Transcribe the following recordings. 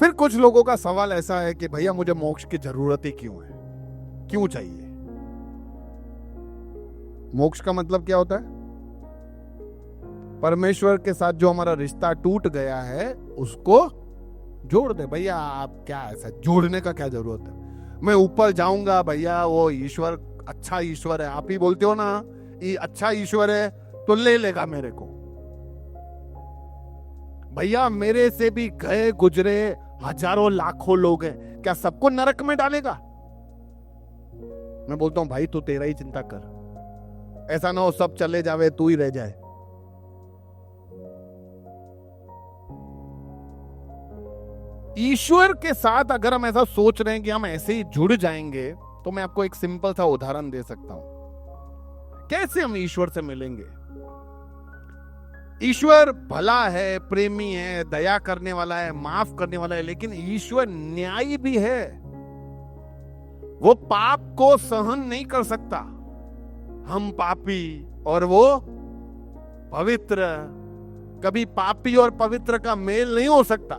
फिर कुछ लोगों का सवाल ऐसा है कि भैया मुझे मोक्ष की जरूरत ही क्यों है, क्यों चाहिए? मोक्ष का मतलब क्या होता है? परमेश्वर के साथ जो हमारा रिश्ता टूट गया है उसको जोड़ दे। भैया आप क्या ऐसा जोड़ने का क्या जरूरत है? मैं ऊपर जाऊंगा भैया, वो ईश्वर अच्छा ईश्वर है, आप ही बोलते हो ना ये अच्छा ईश्वर है तो ले लेगा मेरे को। भैया मेरे से भी गए गुजरे हजारों लाखों लोग हैं, क्या सबको नरक में डालेगा? मैं बोलता हूं भाई तू तेरा ही चिंता कर, ऐसा ना हो सब चले जावे तू ही रह जाए। ईश्वर के साथ अगर हम ऐसा सोच रहे हैं कि हम ऐसे ही जुड़ जाएंगे, तो मैं आपको एक सिंपल सा उदाहरण दे सकता हूं कैसे हम ईश्वर से मिलेंगे। ईश्वर भला है, प्रेमी है, दया करने वाला है, माफ करने वाला है, लेकिन ईश्वर न्यायी भी है। वो पाप को सहन नहीं कर सकता। हम पापी और वो पवित्र, कभी पापी और पवित्र का मेल नहीं हो सकता।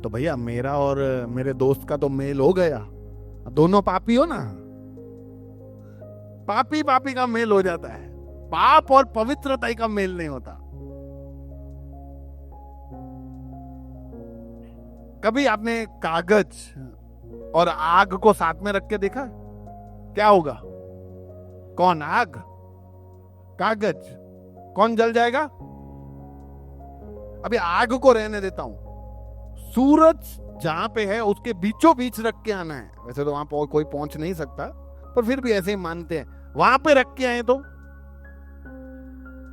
तो भैया मेरा और मेरे दोस्त का तो मेल हो गया, दोनों पापी हो ना, पापी पापी का मेल हो जाता है, पाप और पवित्रता का मेल नहीं होता। कभी आपने कागज और आग को साथ में रख के देखा? क्या होगा? कौन आग? कागज? कौन जल जाएगा? अभी आग को रहने देता हूं, सूरज जहां पे है उसके बीचों बीच रख के आना है। वैसे तो वहां कोई पहुंच नहीं सकता, पर फिर भी ऐसे ही मानते हैं, वहां पे रख के आए तो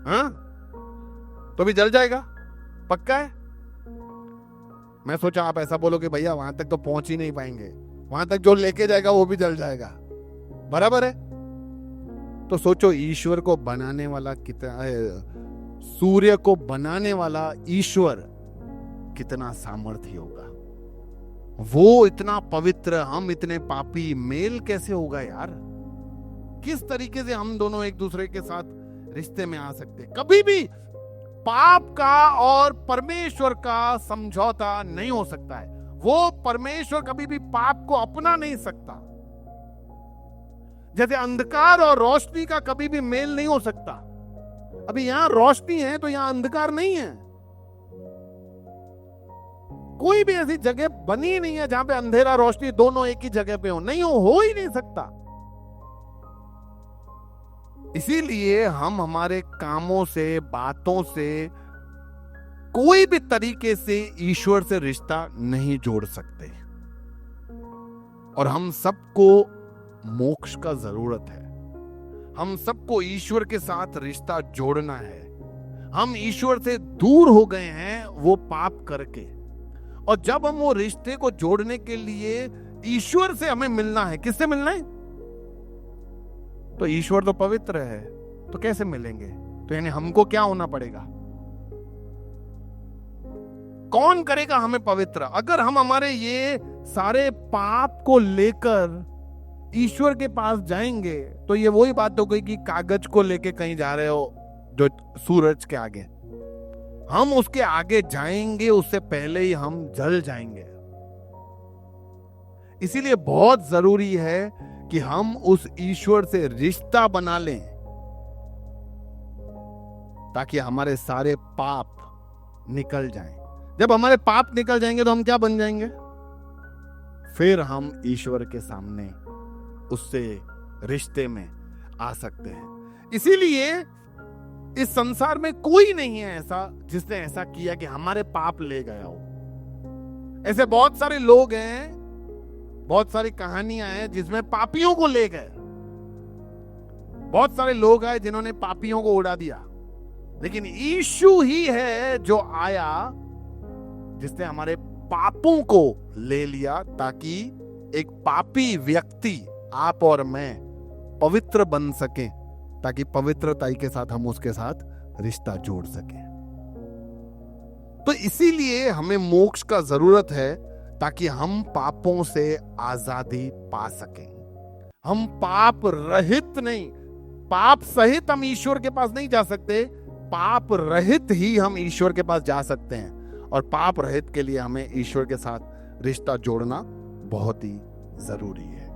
हाँ तो भी जल जाएगा, पक्का है। मैं सोचा आप ऐसा बोलो कि भैया वहां तक तो पहुंच ही नहीं पाएंगे, वहां तक जो लेके जाएगा वो भी जल जाएगा, बराबर है। तो सोचो ईश्वर को बनाने वाला कितना, सूर्य को बनाने वाला ईश्वर कितना सामर्थ्य होगा। वो इतना पवित्र, हम इतने पापी, मेल कैसे होगा यार? किस तरीके से हम दोनों एक दूसरे के साथ रिश्ते में आ सकते? कभी भी पाप का और परमेश्वर का समझौता नहीं हो सकता है। वो परमेश्वर कभी भी पाप को अपना नहीं सकता। जैसे अंधकार और रोशनी का कभी भी मेल नहीं हो सकता। अभी यहां रोशनी है तो यहां अंधकार नहीं है। कोई भी ऐसी जगह बनी नहीं है जहां पे अंधेरा रोशनी दोनों एक ही जगह पे हो, नहीं हो ही नहीं सकता। इसीलिए हम हमारे कामों से, बातों से, कोई भी तरीके से ईश्वर से रिश्ता नहीं जोड़ सकते। और हम सबको मोक्ष का जरूरत है। हम सबको ईश्वर के साथ रिश्ता जोड़ना है। हम ईश्वर से दूर हो गए हैं वो पाप करके, और जब हम वो रिश्ते को जोड़ने के लिए ईश्वर से हमें मिलना है, किससे मिलना है? तो ईश्वर तो पवित्र है, तो कैसे मिलेंगे? तो यानी हमको क्या होना पड़ेगा? कौन करेगा हमें पवित्र? अगर हम हमारे ये सारे पाप को लेकर ईश्वर के पास जाएंगे तो ये वही बात हो गई कि कागज को लेके कहीं जा रहे हो जो सूरज के आगे, हम उसके आगे जाएंगे उससे पहले ही हम जल जाएंगे। इसीलिए बहुत जरूरी है कि हम उस ईश्वर से रिश्ता बना लें, ताकि हमारे सारे पाप निकल जाएं। जब हमारे पाप निकल जाएंगे तो हम क्या बन जाएंगे? फिर हम ईश्वर के सामने उससे रिश्ते में आ सकते हैं। इसीलिए इस संसार में कोई नहीं है ऐसा जिसने ऐसा किया कि हमारे पाप ले गया हो। ऐसे बहुत सारे लोग हैं, बहुत सारी कहानियां हैं जिसमें पापियों को ले गए। बहुत सारे लोग आए जिन्होंने पापियों को उड़ा दिया, लेकिन यीशु ही है जो आया जिसने हमारे पापों को ले लिया, ताकि एक पापी व्यक्ति, आप और मैं, पवित्र बन सके, ताकि पवित्रता के साथ हम उसके साथ रिश्ता जोड़ सकें। तो इसीलिए हमें मोक्ष का जरूरत है, ताकि हम पापों से आजादी पा सकें। हम पाप रहित नहीं, पाप सहित हम ईश्वर के पास नहीं जा सकते, पाप रहित ही हम ईश्वर के पास जा सकते हैं, और पाप रहित के लिए हमें ईश्वर के साथ रिश्ता जोड़ना बहुत ही जरूरी है।